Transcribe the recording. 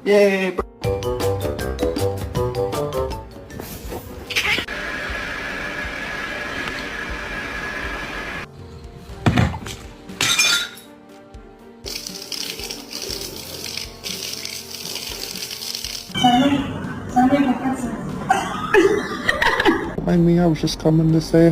Yay! I mean, I was just coming to say